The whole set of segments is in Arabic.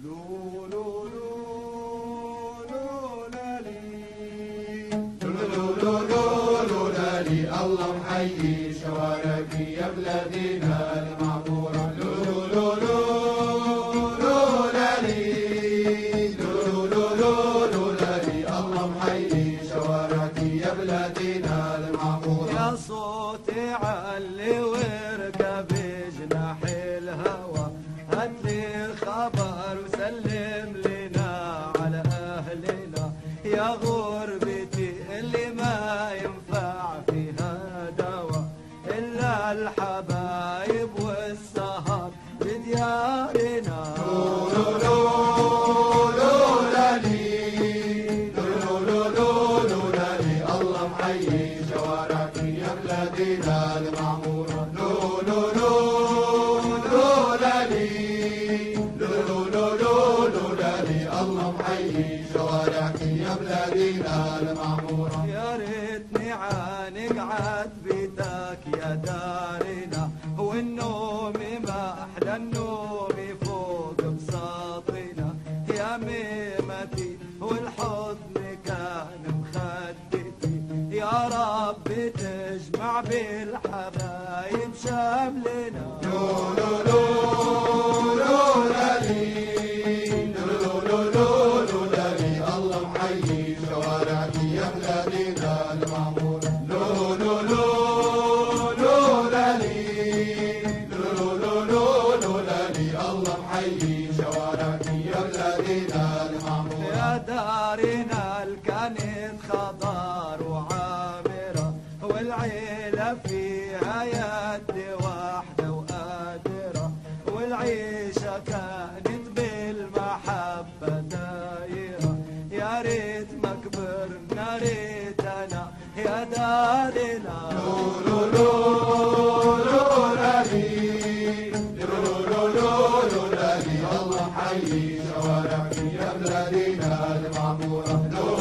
الله محيي شوارعك يا بلادنا المعمورة. الله محيي شوارعك يا بلادنا المعمورة. يا صوتي علي واركب بجناح الهوى، هاتلي خبر وسلم لنا على أهلنا، يا غربتي اللي ما ينفع فيها دوا إلا الحبايب والسهر بديارنا. الله محيي شوارعك يا بلادنا المعمورة. الله محيي شوارعك يا بلادنا المعمورة. يا ريتني عانقعد بيتك يا دارنا، والنوم ما أحلى النوم فوق بساطنا، يا ميمتي والحضن كان مخدتي، يا رب تجمع بالحبايب شملنا. الله محيي شوارعك يا بلادنا المعمورة. الله محيي شوارعك يا بلادنا المعمورة. يا دارنا الكانت خضار وعامرة، والعيلة فيها يد واحدة وقادرة، والعيشة كانت بالمحبة دايرة، يا ريت ما كبرنا ريتنا يا دارنا. الله محيي شوارعك يا بلادنا المعمورة. الله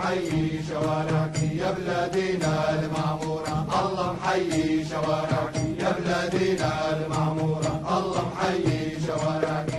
محيي شوارعك يا بلادنا المعمورة. الله محيي شوارعك يا بلادنا المعمورة. الله محيي شوارعك